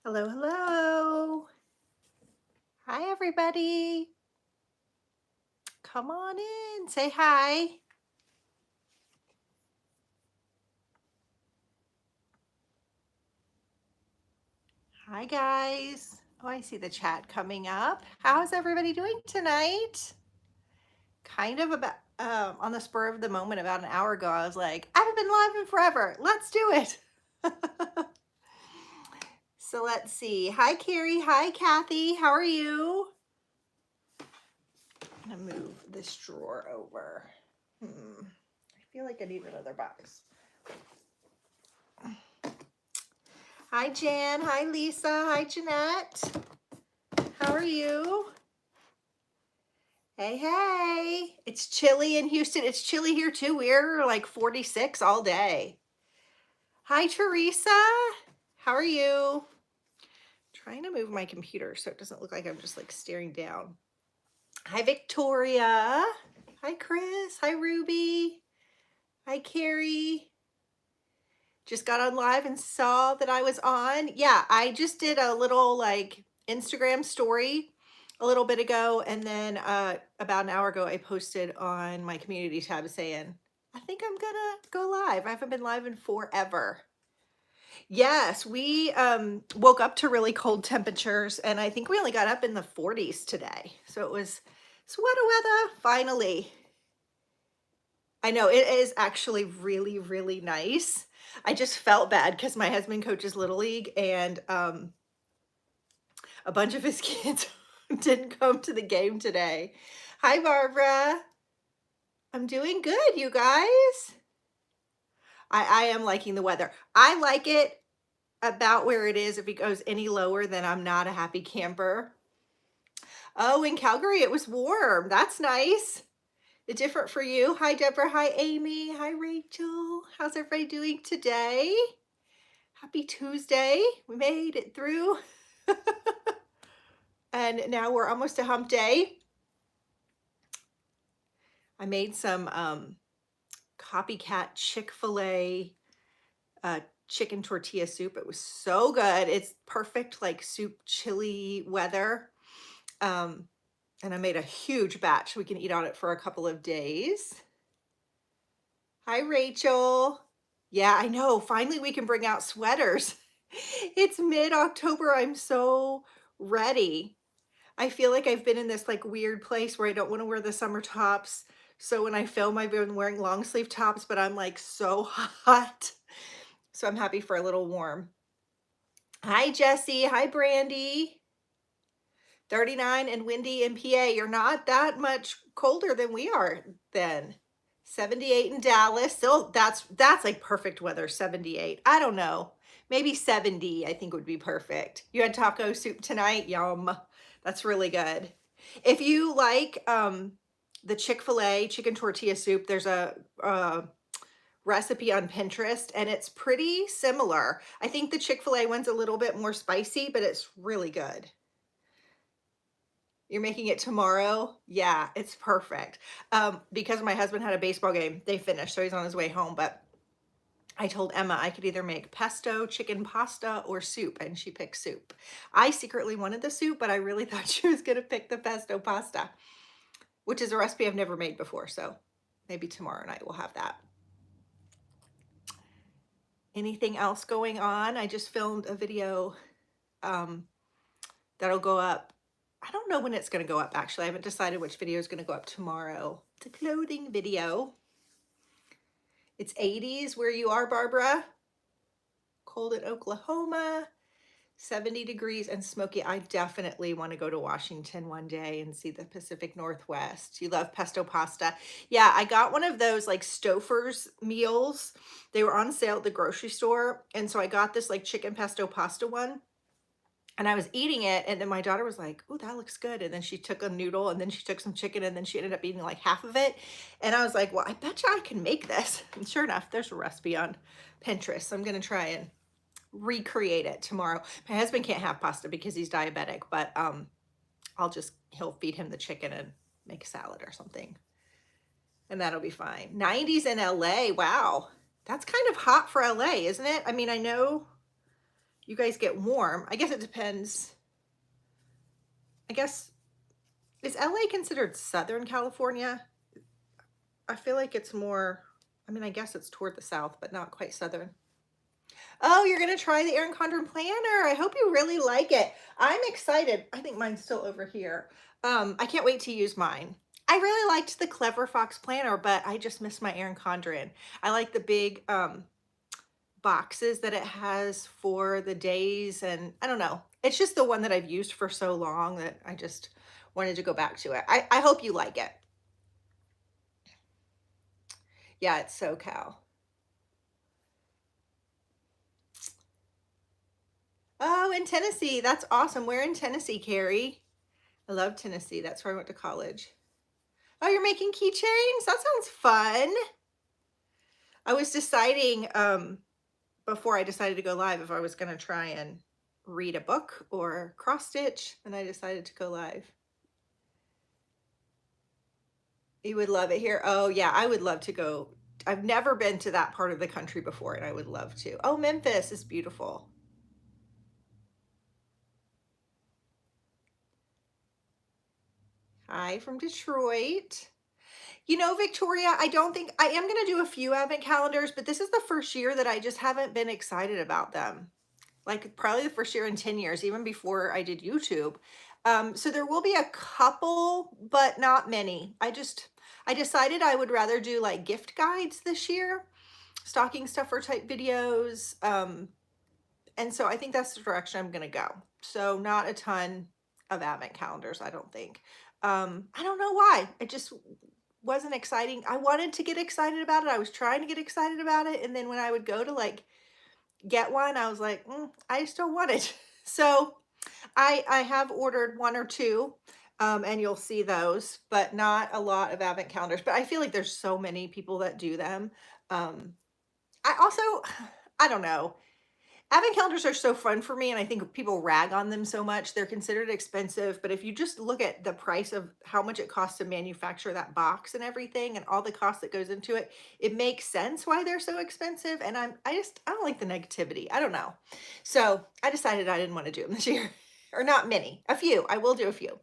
Hello, hello. Hi, everybody. Come on in. Say hi. Hi, guys. Oh, I see the chat coming up. How's everybody doing tonight? Kind of about on the spur of the moment, about an hour ago, I was like, I haven't been live in forever. Let's do it. So let's see. Hi, Carrie. Hi, Kathy. How are you? I'm going to move this drawer over. I feel like I need another box. Hi, Jan. Hi, Lisa. Hi, Jeanette. How are you? Hey, hey. It's chilly in Houston. It's chilly here too. We're like 46 all day. Hi, Teresa. How are you? Trying to move my computer so it doesn't look like I'm just like staring down. Hi, Victoria. Hi, Chris. Hi, Ruby. Hi, Carrie. Just got on live and saw that I was on. Yeah, I just did a little like Instagram story a little bit ago, and then about an hour ago I posted on my community tab saying I think I'm gonna go live. I haven't been live in forever. Yes, we woke up to really cold temperatures, and I think we only got up in the 40s today, so it was sweater weather finally. I know it is actually really, really nice. I just felt bad because my husband coaches Little League, and a bunch of his kids didn't come to the game today. Hi, Barbara. I'm doing good, you guys. I am liking the weather. I like it about where it is. If it goes any lower, then I'm not a happy camper. Oh, in Calgary, it was warm. That's nice. It's different for you. Hi, Deborah. Hi, Amy. Hi, Rachel. How's everybody doing today? Happy Tuesday. We made it through. And now we're almost to hump day. I made some copycat Chick-fil-A chicken tortilla soup. It was so good. It's perfect like soup chilly weather. And I made a huge batch. We can eat on it for a couple of days. Hi, Rachel. Yeah, I know. Finally, we can bring out sweaters. It's mid-October. I'm so ready. I feel like I've been in this like weird place where I don't want to wear the summer tops. So when I film, I've been wearing long sleeve tops, but I'm like so hot. So I'm happy for a little warm. Hi, Jesse. Hi, Brandy. 39 and windy in PA. You're not that much colder than we are then. 78 in Dallas. Still, that's like perfect weather, 78. I don't know. Maybe 70, I think would be perfect. You had taco soup tonight? Yum. That's really good. If you like the Chick-fil-A chicken tortilla soup, there's a recipe on Pinterest, and it's pretty similar. I think the Chick-fil-A one's a little bit more spicy, but it's really good. You're making it tomorrow? Yeah, it's perfect. Because my husband had a baseball game, they finished, so he's on his way home. But I told Emma I could either make pesto, chicken pasta, or soup, and she picked soup. I secretly wanted the soup, but I really thought she was going to pick the pesto pasta, which is a recipe I've never made before. So maybe tomorrow night we'll have that. Anything else going on? I just filmed a video that'll go up. I don't know when it's going to go up, actually. I haven't decided which video is going to go up tomorrow. It's a clothing video. It's 80s where you are, Barbara. Cold in Oklahoma. 70 degrees and smoky. I definitely want to go to Washington one day and see the Pacific Northwest. You love pesto pasta. Yeah, I got one of those like Stouffer's meals. They were on sale at the grocery store. And so I got this like chicken pesto pasta one. And I was eating it, and then my daughter was like, oh, that looks good. And then she took a noodle, and then she took some chicken, and then she ended up eating like half of it. And I was like, well, I bet you I can make this. And sure enough, there's a recipe on Pinterest. So I'm going to try and recreate it tomorrow. My husband can't have pasta because he's diabetic, but he'll feed him the chicken and make a salad or something. And that'll be fine. 90s in LA. Wow. That's kind of hot for LA, isn't it? I mean, I know you guys get warm. I guess it depends. I guess, is LA considered Southern California? I feel like it's more, I mean, I guess it's toward the south, but not quite southern. Oh, you're gonna try the Erin Condren planner. I hope you really like it. I'm excited. I think mine's still over here. I can't wait to use mine. I really liked the Clever Fox planner, but I just miss my Erin Condren. I like the big boxes that it has for the days, and I don't know. It's just the one that I've used for so long that I just wanted to go back to it. I hope you like it. Yeah, it's SoCal. Oh, in Tennessee. That's awesome. Where in Tennessee, Carrie? I love Tennessee. That's where I went to college. Oh, you're making keychains? That sounds fun. I was deciding before I decided to go live if I was going to try and read a book or cross stitch, and I decided to go live. You would love it here. Oh, yeah, I would love to go. I've never been to that part of the country before, and I would love to. Oh, Memphis is beautiful. Hi from Detroit. You know, Victoria, I don't think I am going to do a few advent calendars, but this is the first year that I just haven't been excited about them. Like probably the first year in 10 years, even before I did YouTube. So there will be a couple, but not many. I decided I would rather do like gift guides this year, stocking stuffer type videos. And so I think that's the direction I'm going to go. So not a ton of advent calendars, I don't think. I don't know why. It just wasn't exciting. I wanted to get excited about it. I was trying to get excited about it. And then when I would go to like get one, I was like, I just don't want it. So I have ordered one or two, and you'll see those, but not a lot of advent calendars. But I feel like there's so many people that do them. I also, I don't know. Advent calendars are so fun for me, and I think people rag on them so much. They're considered expensive, but if you just look at the price of how much it costs to manufacture that box and everything and all the cost that goes into it, it makes sense why they're so expensive. And I don't like the negativity. I don't know. So I decided I didn't want to do them this year. Or not many, a few. I will do a few.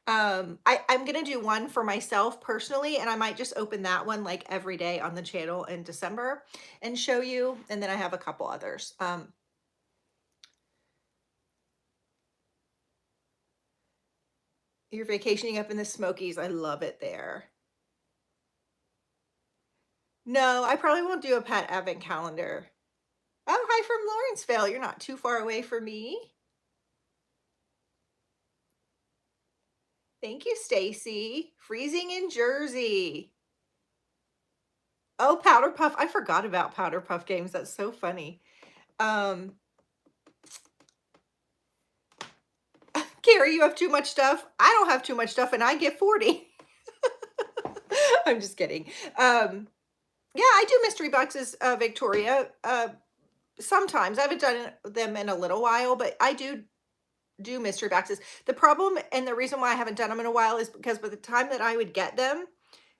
I'm gonna do one for myself personally, and I might just open that one like every day on the channel in December and show you. And then I have a couple others. You're vacationing up in the Smokies. I love it there. No, I probably won't do a pet advent calendar. Oh, hi from Lawrenceville. You're not too far away from me. Thank you, Stacy. Freezing in Jersey. Oh, Powder Puff. I forgot about Powder Puff games. That's so funny. Carrie, you have too much stuff. I don't have too much stuff, and I get 40. I'm just kidding. Yeah, I do mystery boxes, Victoria. Sometimes I haven't done them in a little while, but I do mystery boxes. The problem and the reason why I haven't done them in a while is because by the time that I would get them,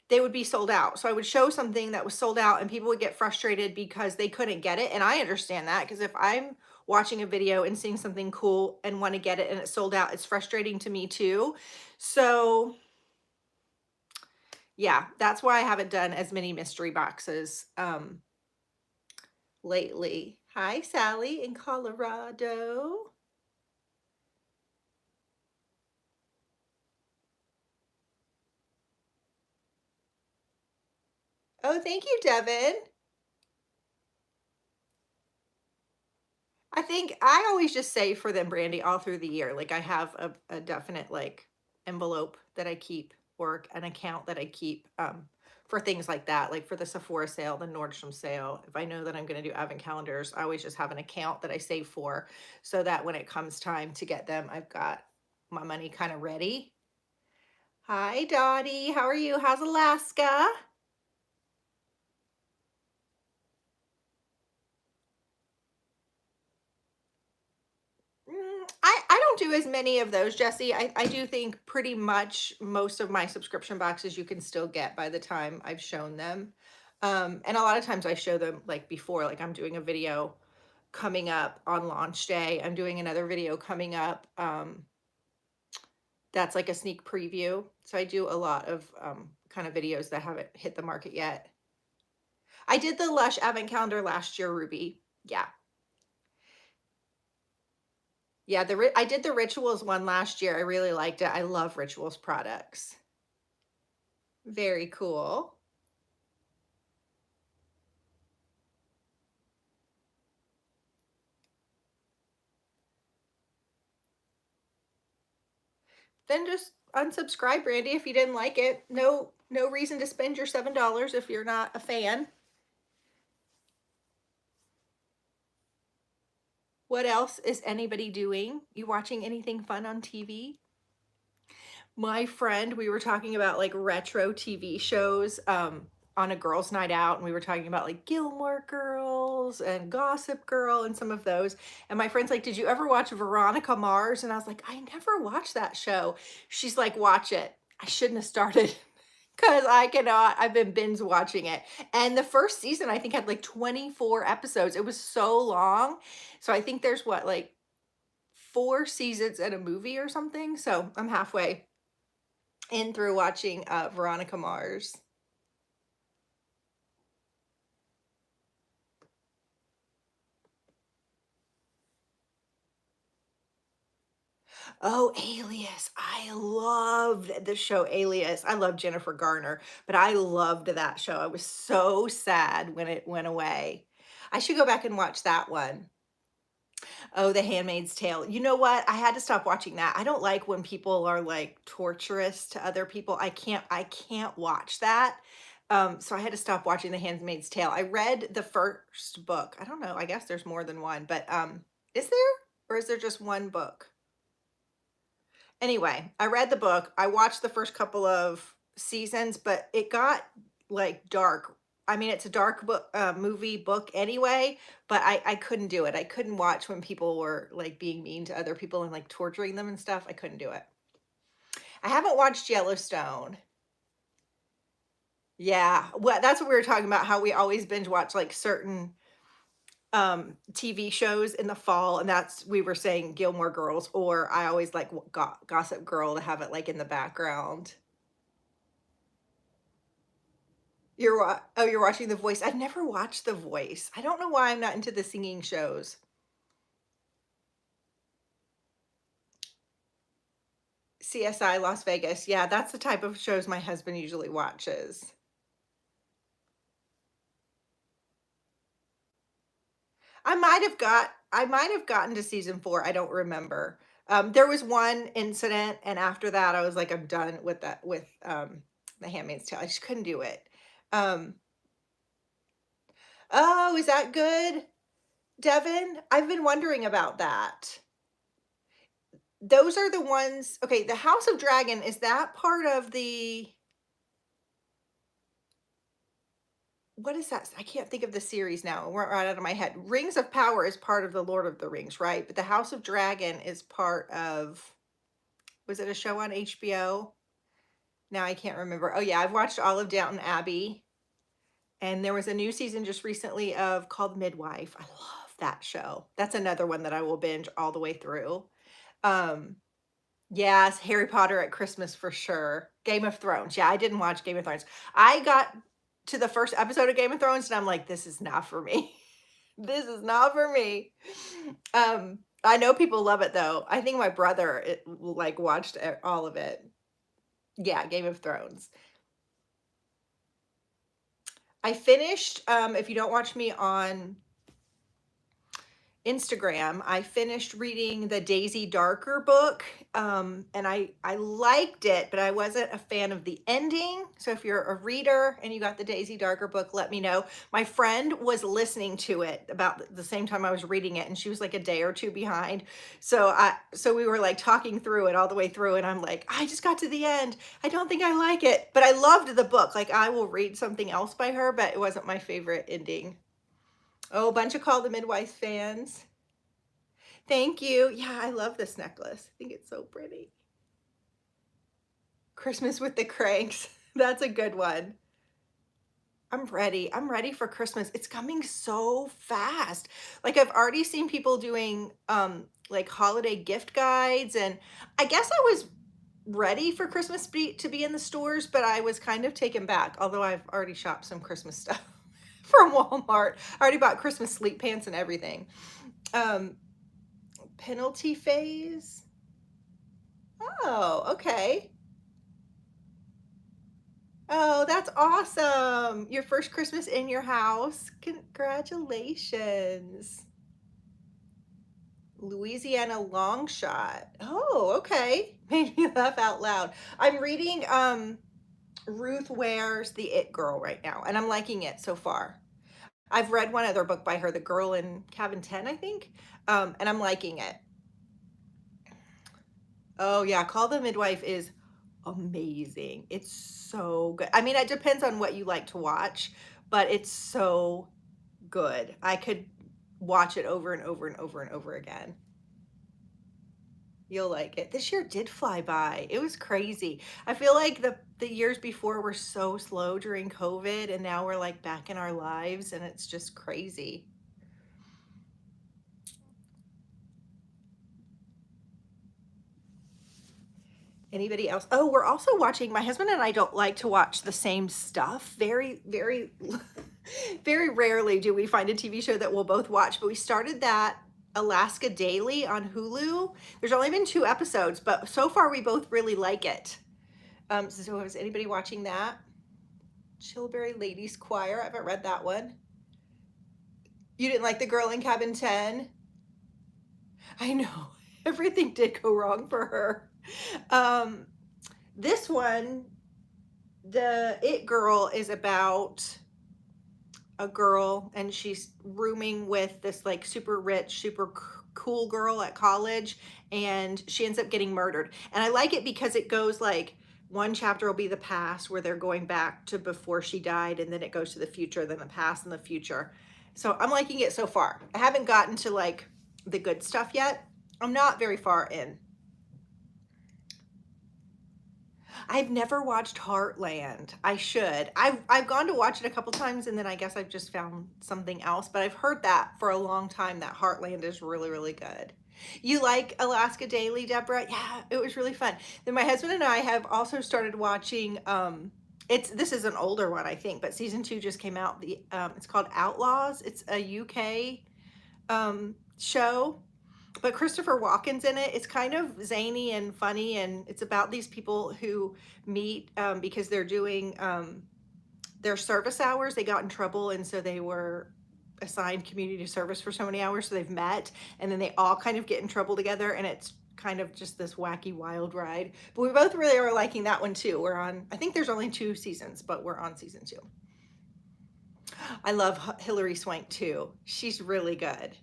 they would be sold out. So I would show something that was sold out and people would get frustrated because they couldn't get it. And I understand that, because if I'm watching a video and seeing something cool and want to get it and it's sold out, it's frustrating to me too. So yeah, that's why I haven't done as many mystery boxes lately. Hi, Sally in Colorado. Oh, thank you, Devin. I think I always just save for them, Brandy, all through the year. Like I have a definite like envelope that I keep, or an account that I keep for things like that, like for the Sephora sale, the Nordstrom sale. If I know that I'm going to do advent calendars, I always just have an account that I save for, so that when it comes time to get them, I've got my money kind of ready. Hi, Dottie. How are you? How's Alaska? I don't do as many of those, Jesse. I do think pretty much most of my subscription boxes you can still get by the time I've shown them. And a lot of times I show them like before, like I'm doing a video coming up on launch day. I'm doing another video coming up. That's like a sneak preview. So I do a lot of kind of videos that haven't hit the market yet. I did the Lush Advent Calendar last year, Ruby. Yeah. Yeah, I did the Rituals one last year. I really liked it. I love Rituals products. Very cool. Then just unsubscribe, Brandy, if you didn't like it. No reason to spend your $7 if you're not a fan. What else is anybody doing? You watching anything fun on TV? My friend, we were talking about like retro TV shows on a girls' night out, and we were talking about like Gilmore Girls and Gossip Girl and some of those. And my friend's like, "Did you ever watch Veronica Mars?" And I was like, "I never watched that show." She's like, "Watch it." I shouldn't have started because I cannot. I've been binge watching it. And the first season, I think, had like 24 episodes. It was so long. So I think there's what, like 4 seasons and a movie or something. So I'm halfway in through watching Veronica Mars. Oh, Alias. I loved the show Alias. I love Jennifer Garner, but I loved that show. I was so sad when it went away. I should go back and watch that one. Oh, The Handmaid's Tale. You know what? I had to stop watching that. I don't like when people are like torturous to other people. I can't watch that. So I had to stop watching The Handmaid's Tale. I read the first book. I don't know. I guess there's more than one, but is there? Or is there just one book? Anyway, I read the book. I watched the first couple of seasons, but it got like dark. I mean, it's a dark book, movie book anyway, but I couldn't do it. I couldn't watch when people were like being mean to other people and like torturing them and stuff. I couldn't do it. I haven't watched Yellowstone. Yeah, well, that's what we were talking about, how we always binge watch like certain TV shows in the fall, and that's we were saying Gilmore Girls, or I always like Gossip Girl to have it like in the background. You're watching The Voice. I've never watched The Voice. I don't know why I'm not into the singing shows. CSI Las Vegas. Yeah, that's the type of shows my husband usually watches. I might have gotten to season 4. I don't remember. There was one incident, and after that I was like, I'm done with that with The Handmaid's Tale. I just couldn't do it. Um, oh, is that good, Devin? I've been wondering about that. Those are the ones. Okay, the House of Dragon, is that part of the what is that? I can't think of the series now. It went right out of my head. Rings of Power is part of the Lord of the Rings, right? But the House of Dragon is part of, was it a show on HBO? Now I can't remember. Oh yeah, I've watched all of Downton Abbey. And there was a new season just recently of called Midwife. I love that show. That's another one that I will binge all the way through. Um, yes, Harry Potter at Christmas for sure. Game of Thrones. Yeah, I didn't watch Game of Thrones. I got to the first episode of Game of Thrones and I'm like, this is not for me. This is not for me. I know people love it though. I think my brother like watched all of it. Yeah, Game of Thrones. I finished, if you don't watch me on Instagram, I finished reading the Daisy Darker book, and I liked it, but I wasn't a fan of the ending. So if you're a reader and you got the Daisy Darker book, let me know. My friend was listening to it about the same time I was reading it, and she was like a day or two behind. So we were like talking through it all the way through, and I'm like, I just got to the end. I don't think I like it, but I loved the book. Like I will read something else by her, but it wasn't my favorite ending. Oh, a bunch of Call the Midwife fans. Thank you. Yeah, I love this necklace. I think it's so pretty. Christmas with the Cranks. That's a good one. I'm ready. I'm ready for Christmas. It's coming so fast. Like I've already seen people doing like holiday gift guides, and I guess I was ready for to be in the stores, but I was kind of taken back, although I've already shopped some Christmas stuff from Walmart. I already bought Christmas sleep pants and everything. Um Penalty phase. Oh, okay. Oh, that's awesome. Your first Christmas in your house. Congratulations. Louisiana long shot. Oh, okay. Made me laugh out loud. I'm reading Ruth Ware's The It Girl right now, and I'm liking it so far. I've read one other book by her, The Girl in Cabin 10, I think. And I'm liking it. Oh yeah, Call the Midwife is amazing. It's so good. I mean, it depends on what you like to watch, but it's so good. I could watch it over and over and over and over again. You'll like it. This year did fly by. It was crazy. I feel like the years before were so slow during COVID, and now we're like back in our lives, and it's just crazy. Anybody else? Oh, we're also watching, my husband and I don't like to watch the same stuff. Very, very rarely do we find a TV show that we'll both watch, but we started that Alaska Daily on Hulu. There's only been 2 episodes, but so far we both really like it. So is anybody watching that? Chilbury Ladies Choir. I haven't read that one. You didn't like The Girl in Cabin 10? I know. Everything did go wrong for her. This one, the It Girl, is about a girl, and she's rooming with this like super rich, super cool girl at college, and she ends up getting murdered. And I like it because it goes like, one chapter will be the past where they're going back to before she died, and then it goes to the future, then the past and the future. So I'm liking it so far. I haven't gotten to like the good stuff yet. I'm not very far in. I've never watched Heartland. I should. I've gone to watch it a couple times, and then I guess I've just found something else, but I've heard that for a long time, that Heartland is really, really good. You like Alaska Daily, Deborah? Yeah, it was really fun. Then my husband and I have also started watching this is an older one, I think, but season 2 just came out. It's called Outlaws. It's a UK show, but Christopher Walken's in it. It's kind of zany and funny, and it's about these people who meet because they're doing their service hours. They got in trouble, and so they were assigned community service for so many hours, so they've met, and then they all kind of get in trouble together, and it's kind of just this wacky wild ride. But we both really are liking that one too. We're on, I think there's only 2 seasons, but we're on season 2. I love Hilary Swank too. She's really good.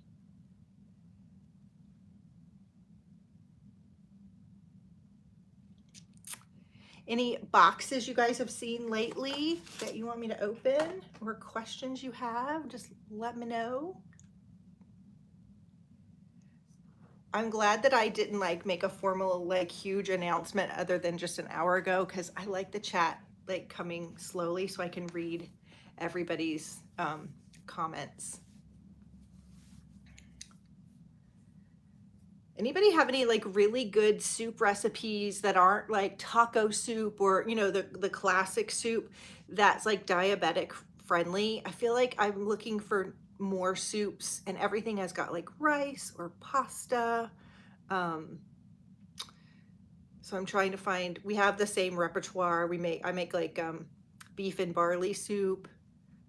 Any boxes you guys have seen lately that you want me to open, or questions you have, just let me know. I'm glad that I didn't like make a formal like huge announcement other than just an hour ago, because I like the chat like coming slowly so I can read everybody's comments. Anybody have any like really good soup recipes that aren't like taco soup, or the classic soup that's like diabetic friendly? I feel like I'm looking for more soups, and everything has got like rice or pasta. So I'm trying to find, we have the same repertoire. I make like beef and barley soup.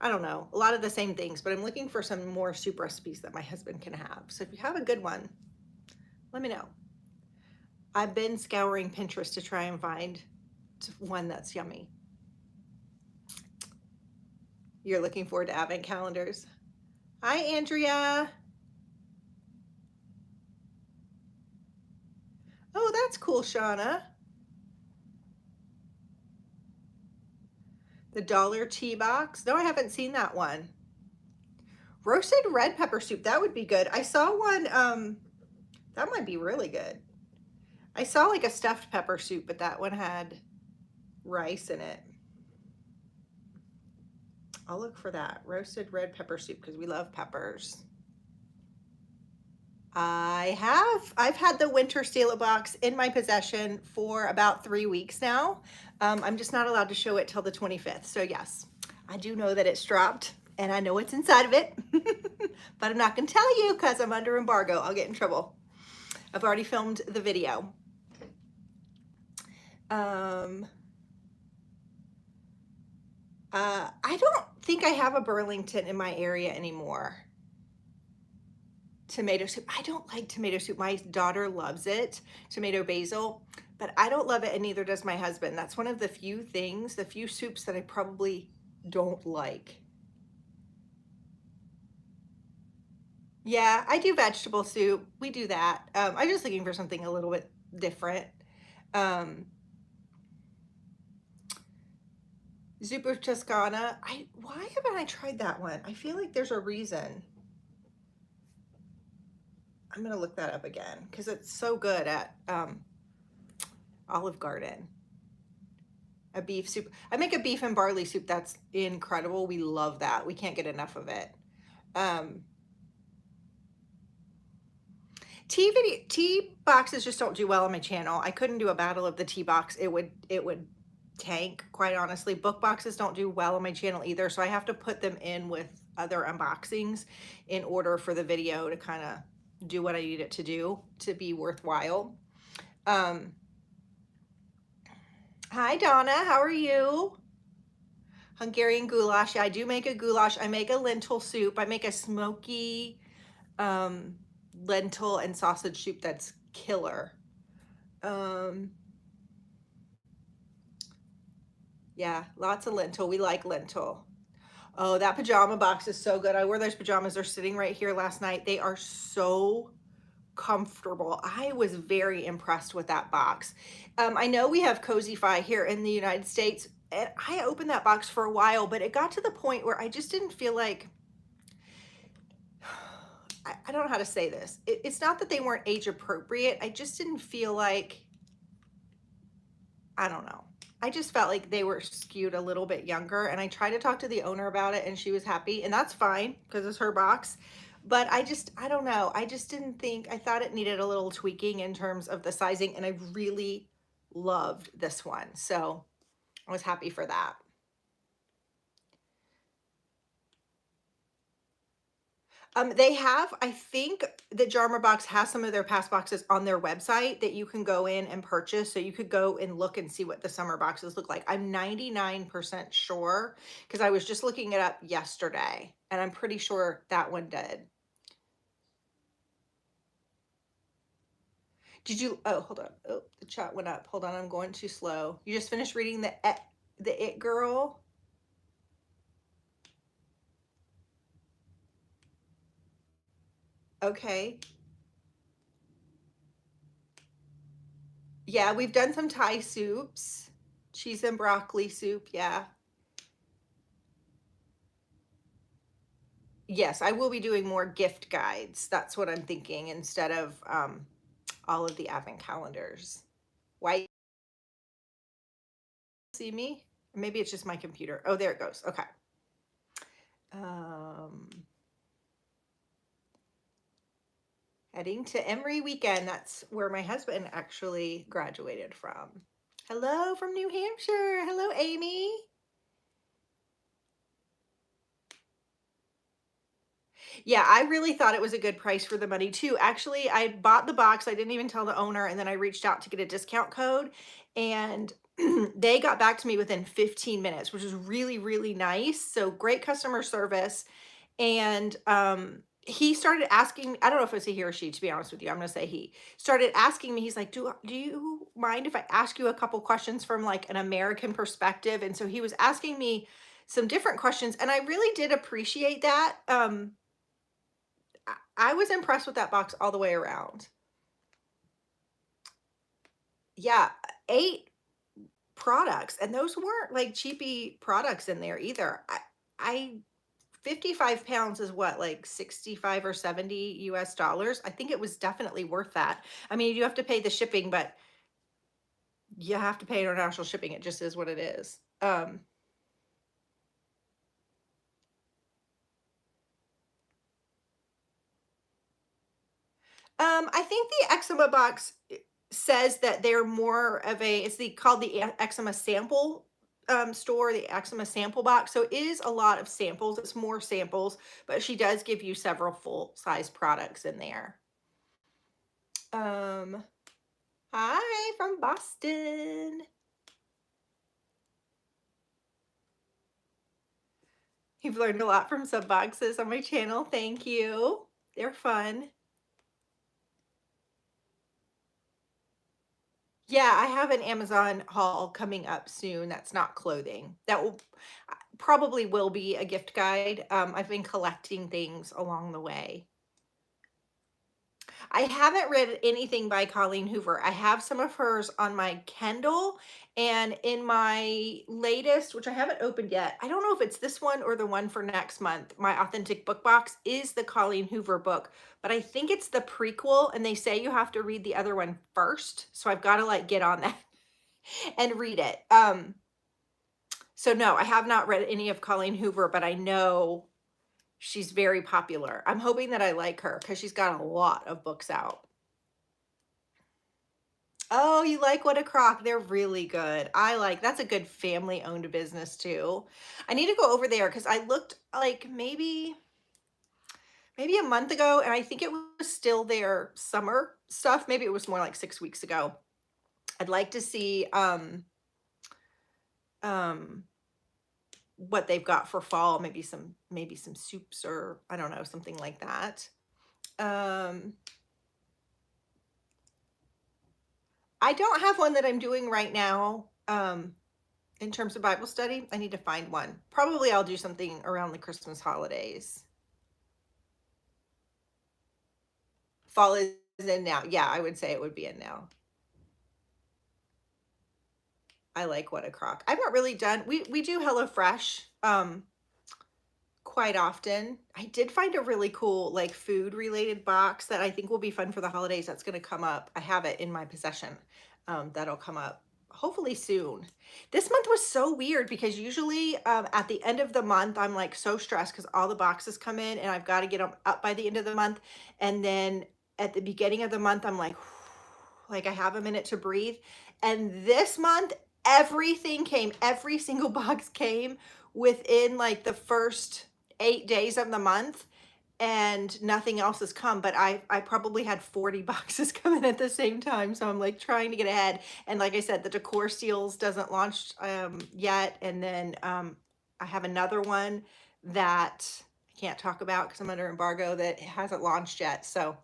I don't know, a lot of the same things, but I'm looking for some more soup recipes that my husband can have. So if you have a good one, let me know. I've been scouring Pinterest to try and find one that's yummy. You're looking forward to advent calendars. Hi, Andrea. Oh, that's cool, Shauna. The dollar tea box. No, I haven't seen that one. Roasted red pepper soup. That would be good. I saw one, that might be really good. I saw like a stuffed pepper soup, but that one had rice in it. I'll look for that. Roasted red pepper soup because we love peppers. I have. I've had the winter Stila box in my possession for about 3 weeks now. I'm just not allowed to show it till the 25th. So yes, I do know that it's dropped and I know what's inside of it, but I'm not going to tell you because I'm under embargo. I'll get in trouble. I've already filmed the video. I don't think I have a Burlington in my area anymore. Tomato soup. I don't like tomato soup. My daughter loves it, tomato basil, but I don't love it and neither does my husband. That's one of the few things, the few soups that I probably don't like. Yeah, I do vegetable soup. We do that. I'm just looking for something a little bit different. Um, Zuppa Toscana. Why haven't I tried that one? I feel like there's a reason. I'm gonna look that up again because it's so good at Olive Garden. A beef soup. I make a beef and barley soup that's incredible. We love that. We can't get enough of it. Um, tea boxes just don't do well on my channel. I couldn't do a battle of the tea box. It would tank, quite honestly. Book boxes don't do well on my channel either, so I have to put them in with other unboxings in order for the video to kind of do what I need it to do to be worthwhile. Hi Donna, how are you? Hungarian goulash. Yeah, I do make a goulash. I make a lentil soup. I make a smoky lentil and sausage soup that's killer. Yeah, lots of lentil. We like lentil. Oh, that pajama box is so good. I wore those pajamas. They're sitting right here last night. They are so comfortable. I was very impressed with that box. I know we have Cozyfy here in the United States, and I opened that box for a while, but it got to the point where I just didn't feel like, I don't know how to say this. It's not that they weren't age appropriate. I just didn't feel like, I don't know. I just felt like they were skewed a little bit younger, and I tried to talk to the owner about it and she was happy, and that's fine because it's her box. But I don't know. I just didn't think, I thought it needed a little tweaking in terms of the sizing, and I really loved this one. So I was happy for that. They have, I think the Jarmer box has some of their past boxes on their website that you can go in and purchase. So you could go and look and see what the summer boxes look like. I'm 99% sure because I was just looking it up yesterday and I'm pretty sure that one did. Did you, oh, hold on. Oh, the chat went up. Hold on, I'm going too slow. You just finished reading the It Girl? Okay. Yeah, we've done some Thai soups. Cheese and broccoli soup, yeah. Yes, I will be doing more gift guides. That's what I'm thinking instead of all of the advent calendars. Why see me? Maybe it's just my computer. Oh, there it goes. Okay. Heading to Emory weekend. That's where my husband actually graduated from. Hello from New Hampshire. Hello, Amy. Yeah, I really thought it was a good price for the money too. Actually, I bought the box. I didn't even tell the owner, and then I reached out to get a discount code, and they got back to me within 15 minutes, which is really, really nice. So great customer service. And he started asking, I don't know if it's a he or she, to be honest with you. I'm gonna say he started asking me, he's like, do you mind if I ask you a couple questions from like an American perspective? And so he was asking me some different questions, and I really did appreciate that. I was impressed with that box all the way around. Yeah, 8 products, and those weren't like cheapy products in there either. I 55 pounds is what, like 65 or 70 US dollars. I think it was definitely worth that. I mean, you have to pay the shipping, but you have to pay international shipping. It just is what it is. I think the eczema box says that they're more of a it's called the eczema sample store, the eczema sample box. So it is a lot of samples. It's more samples, but she does give you several full size products in there. Um, Hi from Boston. You've learned a lot from sub boxes on my channel. Thank you. They're fun. Yeah, I have an Amazon haul coming up soon. That's not clothing. That will probably will be a gift guide. I've been collecting things along the way. I haven't read anything by Colleen Hoover. I have some of hers on my Kindle, and in my latest, which I haven't opened yet, I don't know if it's this one or the one for next month, my authentic book box is the Colleen Hoover book, but I think it's the prequel, and they say you have to read the other one first. So I've got to like get on that and read it. So no, I have not read any of Colleen Hoover, but I know she's very popular. I'm hoping that I like her because she's got a lot of books out. Oh, you like What a Crock? They're really good. I like that's a good family owned business too. I need to go over there because I looked like maybe a month ago, and I think it was still their summer stuff. Maybe it was more like 6 weeks ago. I'd like to see um what they've got for fall, maybe some soups, or I don't know, something like that. Um I don't have one that I'm doing right now in terms of Bible study. I need to find one. Probably I'll do something around the Christmas holidays. Fall is in now. Yeah, I would say it would be in now. I like What a Crock. I haven't really done we do HelloFresh quite often. I did find a really cool like food related box that I think will be fun for the holidays. That's going to come up. I have it in my possession. That'll come up hopefully soon. This month was so weird because usually at the end of the month, I'm like so stressed because all the boxes come in and I've got to get them up by the end of the month. And then at the beginning of the month, I'm like, like I have a minute to breathe. And this month, everything came, every single box came within like the first 8 days of the month, and nothing else has come. But I probably had 40 boxes coming at the same time, so I'm like trying to get ahead. And like I said, the decor seals doesn't launch yet, and then I have another one that I can't talk about because I'm under embargo that hasn't launched yet. So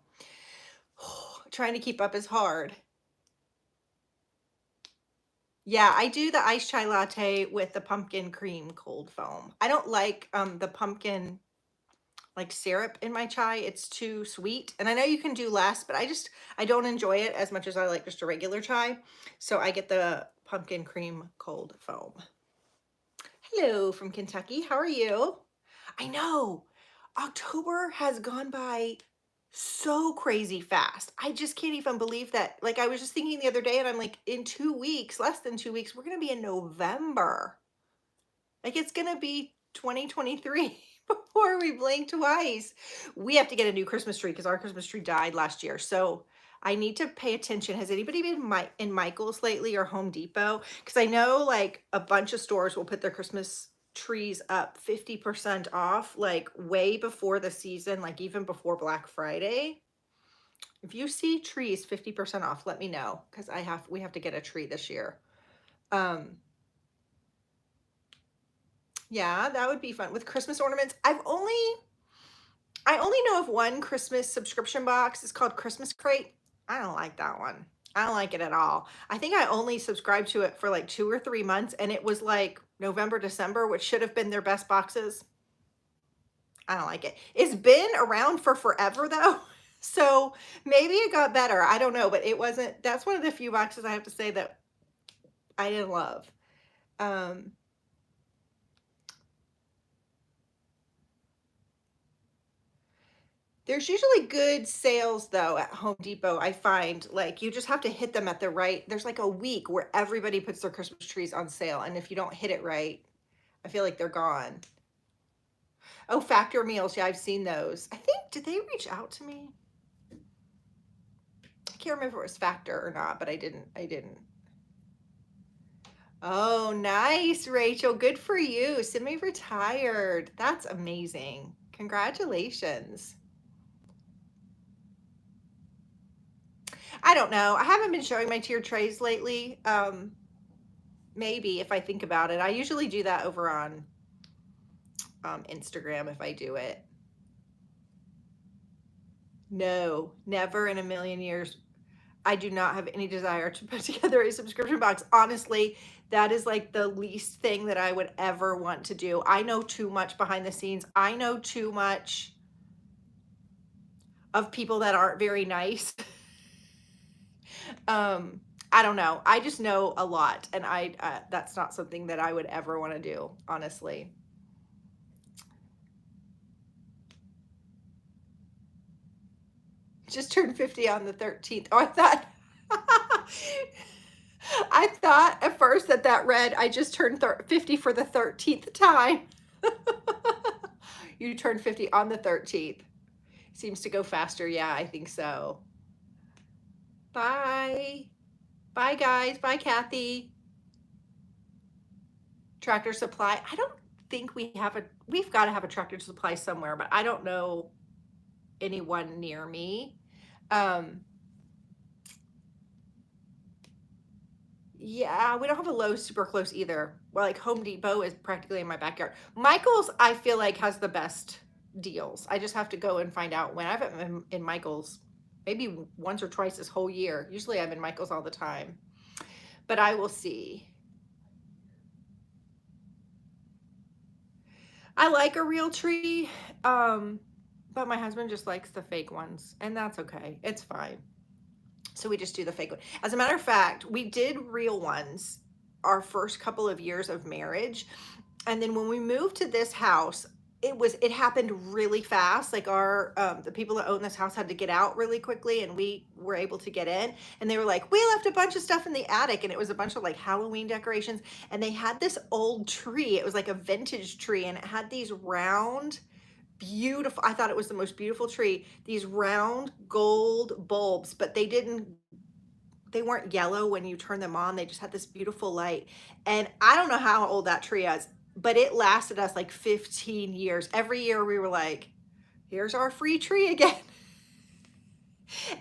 trying to keep up is hard. Yeah, I do the iced chai latte with the pumpkin cream cold foam. I don't like the pumpkin like syrup in my chai. It's too sweet. And I know you can do less, but I don't enjoy it as much as I like just a regular chai. So I get the pumpkin cream cold foam. Hello from Kentucky. How are you? I know. October has gone by so crazy fast. I just can't even believe that. Like I was just thinking the other day and I'm like, in 2 weeks, less than 2 weeks, we're going to be in November. Like it's going to be 2023 before we blink twice. We have to get a new Christmas tree because our Christmas tree died last year. So I need to pay attention. Has anybody been in Michael's lately or Home Depot? Because I know like a bunch of stores will put their Christmas trees up 50% off, like way before the season, like even before Black Friday. If you see trees 50% off, let me know because we have to get a tree this year. Yeah, that would be fun with Christmas ornaments. I only know of one Christmas subscription box. It's called Christmas Crate. I don't like that one. I don't like it at all. I think I only subscribed to it for like 2 or 3 months, and it was like November, December, which should have been their best boxes. I don't like it. It's been around for forever though. So maybe it got better. I don't know, but it wasn't, that's one of the few boxes I have to say that I didn't love. Um, There's usually good sales though at Home Depot. I find like you just have to hit them at the right. There's like a week where everybody puts their Christmas trees on sale, and if you don't hit it right, I feel like they're gone. Oh, Factor Meals. Yeah, I've seen those. I think did they reach out to me? can't remember if it was Factor or not, but I didn't. Oh, nice, Rachel. Good for you. Semi-retired. That's amazing. Congratulations. I don't know. I haven't been showing my tiered trays lately. Maybe if I think about it. I usually do that over on Instagram if I do it. No, never in a million years. I do not have any desire to put together a subscription box. Honestly, that is like the least thing that I would ever want to do. I know too much behind the scenes. I know too much of people that aren't very nice. um, I don't know. I just know a lot, and I that's not something that I would ever want to do, honestly. Just turned 50 on the 13th. Oh, I thought I thought at first that read I just turned 50 for the 13th time. You turned 50 on the 13th. Seems to go faster. Yeah, I think so. Bye. Bye, guys. Bye, Kathy. Tractor Supply. I don't think we've got to have a Tractor Supply somewhere, but I don't know anyone near me. Yeah, we don't have a Lowe's super close either. Well, like Home Depot is practically in my backyard. Michael's, I feel like, has the best deals. I just have to go and find out when. I haven't been in Michael's maybe once or twice this whole year. Usually I'm in Michael's all the time, but I will see. I like a real tree, but my husband just likes the fake ones, and that's okay. It's fine. So we just do the fake one. As a matter of fact, we did real ones our first couple of years of marriage. And then when we moved to this house, it happened really fast. Like the people that own this house had to get out really quickly, and we were able to get in. And they were like, we left a bunch of stuff in the attic, and it was a bunch of like Halloween decorations. And they had this old tree. It was like a vintage tree, and it had these round, beautiful, I thought it was the most beautiful tree, these round gold bulbs, but they weren't yellow when you turn them on. They just had this beautiful light. And I don't know how old that tree is, but it lasted us like 15 years. Every year we were like, here's our free tree again.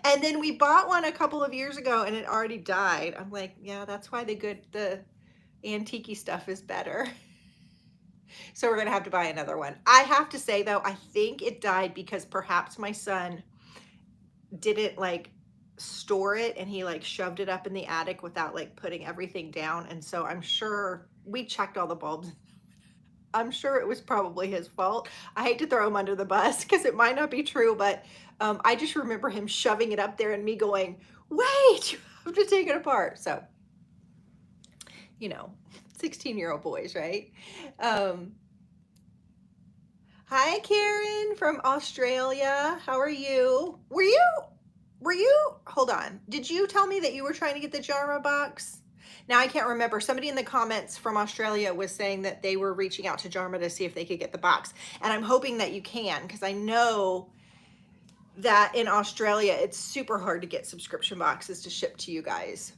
And then we bought one a couple of years ago and it already died. I'm like, yeah, that's why the antique stuff is better. So we're gonna have to buy another one. I have to say though, I think it died because perhaps my son didn't like store it, and he like shoved it up in the attic without like putting everything down. And so I'm sure we checked all the bulbs. I'm sure it was probably his fault. I hate to throw him under the bus because it might not be true, but I just remember him shoving it up there and me going, wait, you have to take it apart. So, 16-year-old boys, right? Um, Hi, Karen from Australia. How are you? Hold on. Did you tell me that you were trying to get the Jarma box? Now I can't remember. Somebody in the comments from Australia was saying that they were reaching out to Jarma to see if they could get the box. And I'm hoping that you can, because I know that in Australia, it's super hard to get subscription boxes to ship to you guys.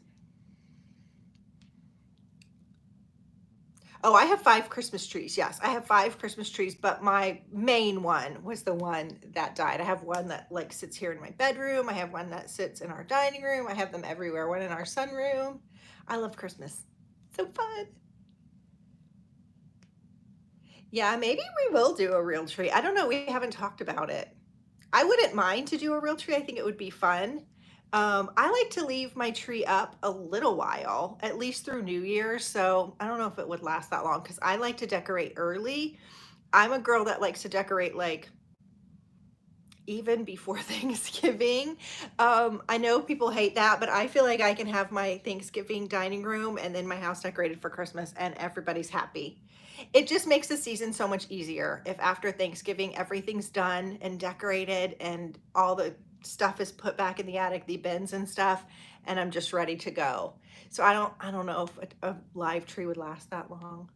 Oh, I have 5 Christmas trees. Yes, I have 5 Christmas trees, but my main one was the one that died. I have one that like sits here in my bedroom. I have one that sits in our dining room. I have them everywhere. One in our sunroom. I love Christmas. So fun. Yeah, maybe we will do a real tree. I don't know. We haven't talked about it. I wouldn't mind to do a real tree. I think it would be fun. I like to leave my tree up a little while, at least through New Year's. So I don't know if it would last that long because I like to decorate early. I'm a girl that likes to decorate like even before Thanksgiving. I know people hate that, but I feel like I can have my Thanksgiving dining room and then my house decorated for Christmas and everybody's happy. It just makes the season so much easier if after Thanksgiving everything's done and decorated and all the stuff is put back in the attic, the bins and stuff, and I'm just ready to go. So I don't know if a live tree would last that long.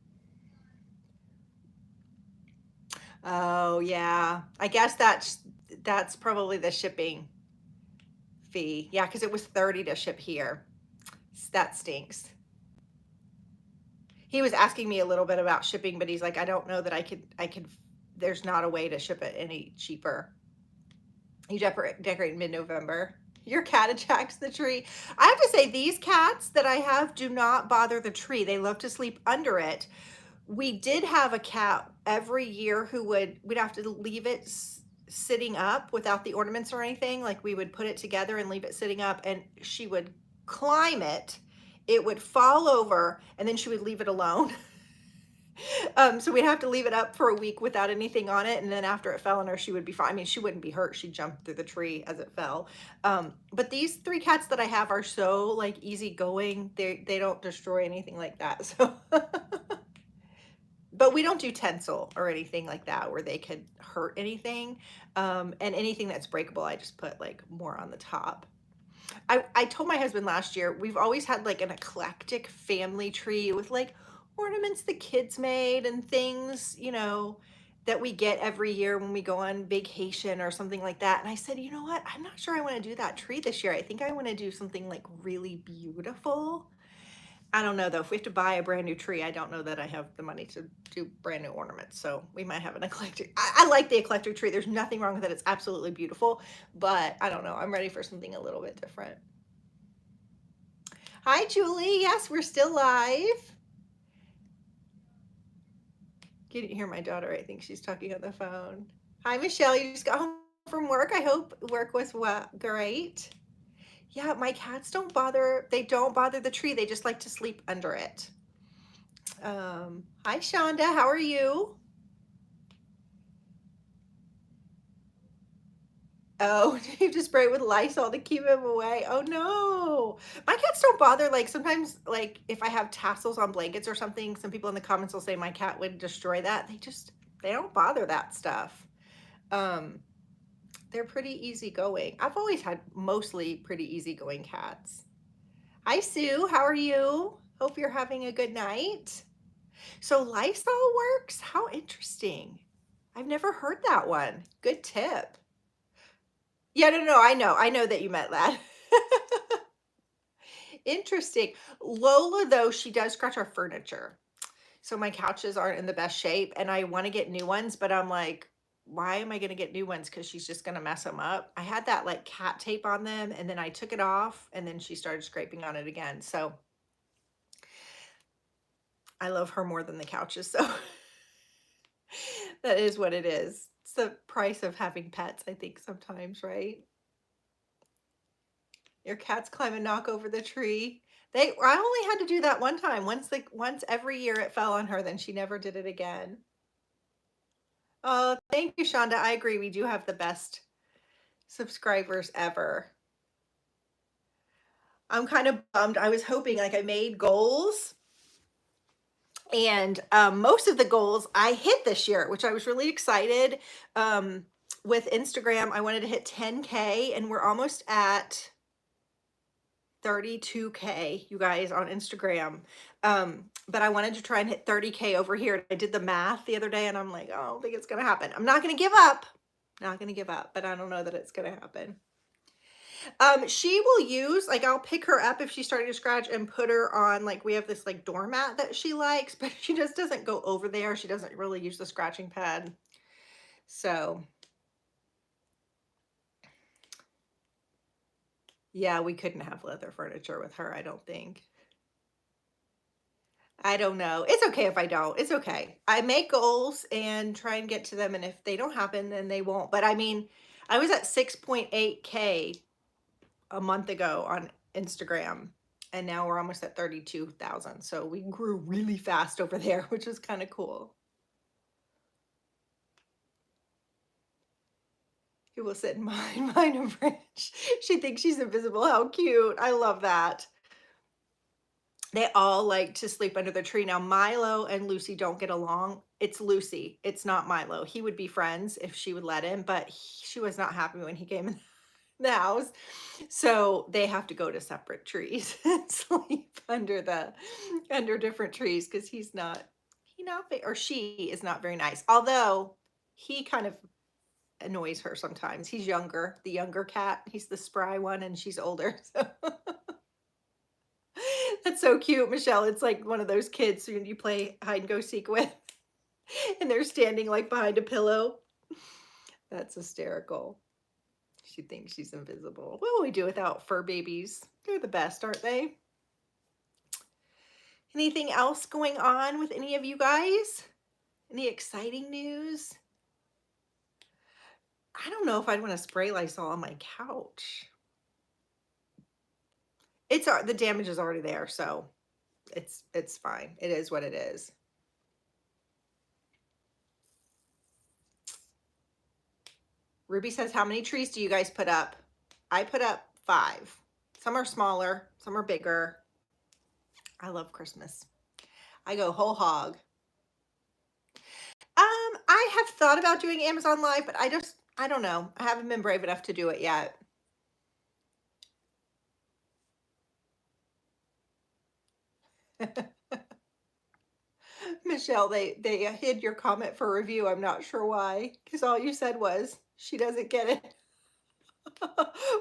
Oh yeah, I guess that's probably the shipping fee. Yeah, because it was 30 to ship here. That stinks. He was asking me a little bit about shipping, but he's like, I don't know that I could, there's not a way to ship it any cheaper. You decorate mid-November. Your cat attacks the tree. I have to say, these cats that I have do not bother the tree. They love to sleep under it. We did have a cat every year who we'd have to leave it sitting up without the ornaments or anything. Like we would put it together and leave it sitting up, and she would climb it. It would fall over, and then she would leave it alone. So we'd have to leave it up for a week without anything on it, and then after it fell on her, she would be fine. I mean, she wouldn't be hurt. She jumped through the tree as it fell. But these 3 cats that I have are so like easygoing. They don't destroy anything like that. So, but we don't do tinsel or anything like that where they could hurt anything. And anything that's breakable, I just put like more on the top. I told my husband last year, we've always had like an eclectic family tree with like ornaments the kids made and things, that we get every year when we go on vacation or something like that. And I said, you know what? I'm not sure I want to do that tree this year. I think I want to do something like really beautiful. I don't know though. If we have to buy a brand new tree, I don't know that I have the money to do brand new ornaments. So we might have an eclectic. I like the eclectic tree. There's nothing wrong with it. It's absolutely beautiful, but I don't know. I'm ready for something a little bit different. Hi, Julie. Yes, we're still live. You didn't hear my daughter. I think she's talking on the phone. Hi, Michelle. You just got home from work. I hope work was great. Yeah, my cats don't bother. They don't bother the tree. They just like to sleep under it. Hi, Shonda. How are you? Oh, you have to spray it with Lysol to keep him away. Oh no. My cats don't bother. Like sometimes, like if I have tassels on blankets or something, some people in the comments will say my cat would destroy that. They don't bother that stuff. Um, they're pretty easygoing. I've always had mostly pretty easygoing cats. Hi, Sue. How are you? Hope you're having a good night. So Lysol works? How interesting. I've never heard that one. Good tip. Yeah, no, I know that you meant that. Interesting. Lola, though, she does scratch our furniture. So my couches aren't in the best shape, and I want to get new ones, but I'm like, why am I going to get new ones? Because she's just going to mess them up. I had that like cat tape on them, and then I took it off, and then she started scraping on it again. So I love her more than the couches. So that is what it is. It's the price of having pets, I think, sometimes, right? Your cats climb and knock over the tree. I only had to do that one time. Once every year it fell on her, then she never did it again. Oh, thank you, Shonda. I agree. We do have the best subscribers ever. I'm kind of bummed. I was hoping, like, I made goals, and most of the goals I hit this year, which I was really excited. With Instagram, I wanted to hit 10K, and we're almost at 32K, you guys, on Instagram. But I wanted to try and hit 30K over here. I did the math the other day, and I'm like, oh, I don't think it's gonna happen. I'm not gonna give up. Not gonna give up, but I don't know that it's gonna happen. She will use, like, I'll pick her up if she's starting to scratch and put her on, like, we have this like doormat that she likes, but she just doesn't go over there. She doesn't really use the scratching pad. So yeah, we couldn't have leather furniture with her, I don't think. I don't know. It's okay if I don't. It's okay. I make goals and try and get to them, and if they don't happen, then they won't. But I mean, I was at 6.8K a month ago on Instagram, and now we're almost at 32,000. So we grew really fast over there, which is kind of cool. Who will sit in mine a branch? She thinks she's invisible. How cute. I love that. They all like to sleep under the tree. Now, Milo and Lucy don't get along. It's Lucy. It's not Milo. He would be friends if she would let him, but she was not happy when he came in the house. So they have to go to separate trees and sleep under different trees because he not or she is not very nice. Although he kind of annoys her sometimes. He's younger, the younger cat. He's the spry one and she's older. So that's so cute, Michelle. It's like one of those kids who you play hide and go seek with and they're standing like behind a pillow. That's hysterical. She thinks she's invisible. What will we do without fur babies? They're the best, aren't they? Anything else going on with any of you guys? Any exciting news? I don't know if I'd want to spray Lysol on my couch. The damage is already there, so it's fine. It is what it is. Ruby says, how many trees do you guys put up? I put up 5. Some are smaller, some are bigger. I love Christmas. I go whole hog. I have thought about doing Amazon Live, but I don't know. I haven't been brave enough to do it yet. Michelle, they hid your comment for review. I'm not sure why, because all you said was she doesn't get it.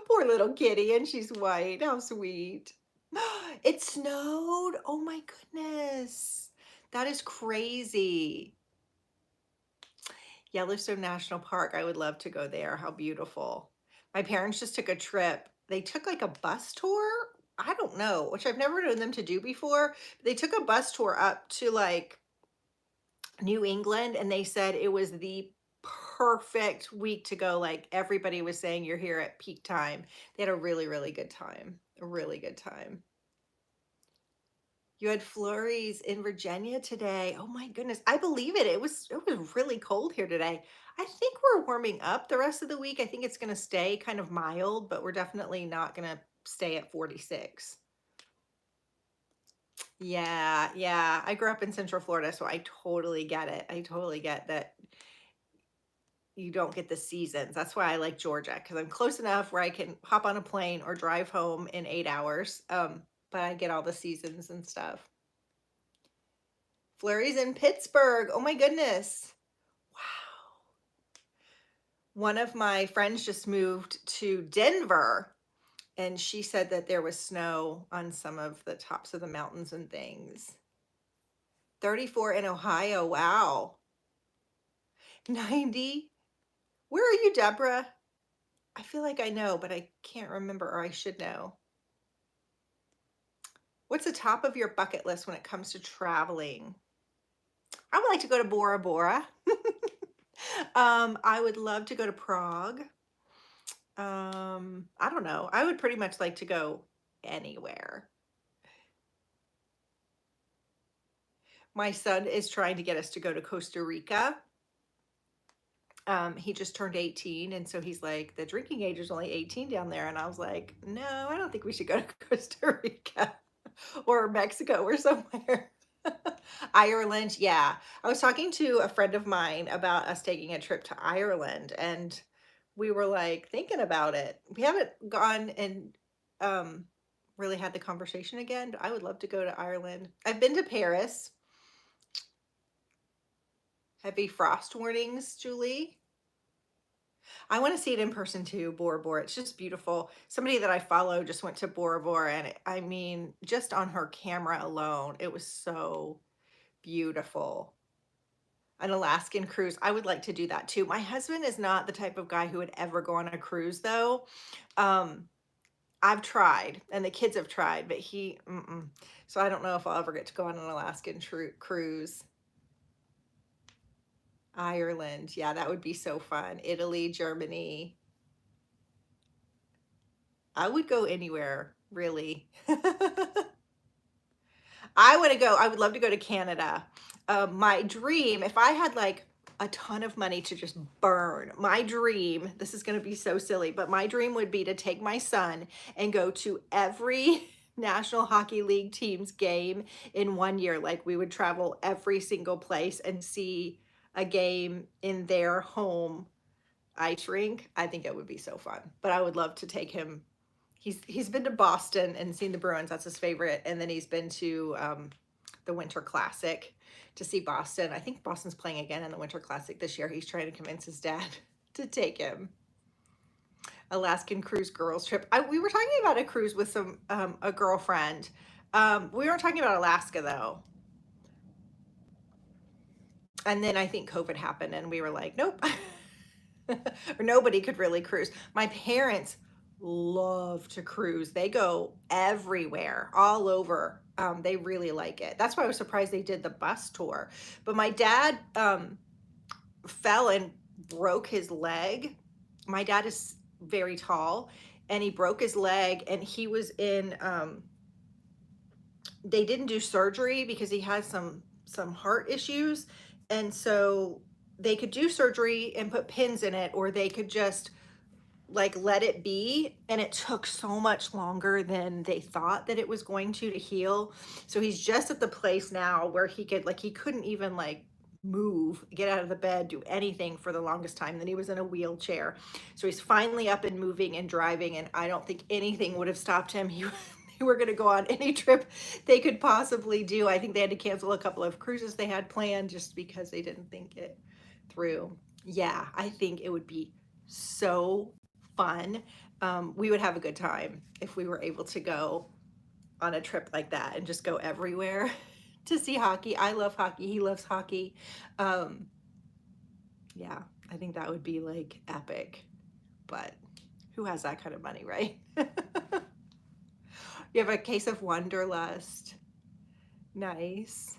Poor little kitty, and she's white. How sweet. It snowed. Oh my goodness. That is crazy. Yellowstone National Park. I would love to go there. How beautiful. My parents just took a trip. They took like a bus tour. I don't know, which I've never known them to do before. They took a bus tour up to like New England and they said it was the perfect week to go. Like everybody was saying you're here at peak time. They had a really, really good time. A really good time. You had flurries in Virginia today. Oh my goodness. I believe it. It was really cold here today. I think we're warming up the rest of the week. I think it's going to stay kind of mild, but we're definitely not going to stay at 46. Yeah, yeah. I grew up in Central Florida, so I totally get it. I totally get that you don't get the seasons. That's why I like Georgia, because I'm close enough where I can hop on a plane or drive home in 8 hours. But I get all the seasons and stuff. Flurries in Pittsburgh. Oh my goodness. Wow. One of my friends just moved to Denver and she said that there was snow on some of the tops of the mountains and things. 34 in Ohio. Wow. 90. Where are you, Deborah? I feel like I know, but I can't remember, or I should know. What's the top of your bucket list when it comes to traveling? I would like to go to Bora Bora. I would love to go to Prague. I don't know. I would pretty much like to go anywhere. My son is trying to get us to go to Costa Rica. He just turned 18, and so he's like, the drinking age is only 18 down there. And I was like, no, I don't think we should go to Costa Rica or Mexico or somewhere. Ireland, yeah. I was talking to a friend of mine about us taking a trip to Ireland, and we were like thinking about it. We haven't gone and really had the conversation again, but I would love to go to Ireland. I've been to Paris. Heavy frost warnings, Julie. I want to see it in person too, Bora Bora. It's just beautiful. Somebody that I follow just went to Bora Bora, and I mean, just on her camera alone, it was so beautiful. An Alaskan cruise. I would like to do that too. My husband is not the type of guy who would ever go on a cruise though. I've tried and the kids have tried, but so I don't know if I'll ever get to go on an Alaskan cruise. Ireland. Yeah, that would be so fun. Italy, Germany. I would go anywhere, really. I would love to go to Canada. My dream, if I had like a ton of money to just burn, my dream, this is going to be so silly, but my dream would be to take my son and go to every National Hockey League team's game in 1 year. Like we would travel every single place and see a game in their home ice rink. I think it would be so fun, but I would love to take him. He's been to Boston and seen the Bruins. That's his favorite. And then he's been to the Winter Classic to see Boston. I think Boston's playing again in the Winter Classic this year. He's trying to convince his dad to take him. Alaskan cruise girls trip. We were talking about a cruise with a girlfriend. We weren't talking about Alaska though. And then I think COVID happened and we were like, nope. Or nobody could really cruise. My parents love to cruise. They go everywhere, all over. They really like it. That's why I was surprised they did the bus tour. But my dad fell and broke his leg. My dad is very tall and he broke his leg and he was in they didn't do surgery because he has some heart issues, and so they could do surgery and put pins in it, or they could just like let it be, and it took so much longer than they thought that it was going to heal. So he's just at the place now where he could like he couldn't even like move, get out of the bed, do anything for the longest time. Then he was in a wheelchair. So he's finally up and moving and driving, and I don't think anything would have stopped him. They were going to go on any trip they could possibly do. I think they had to cancel a couple of cruises they had planned just because they didn't think it through. Yeah, I think it would be so fun. We would have a good time if we were able to go on a trip like that and just go everywhere to see hockey. I love hockey. He loves hockey. Yeah, I think that would be like epic, but who has that kind of money, right? You have a case of Wanderlust. Nice.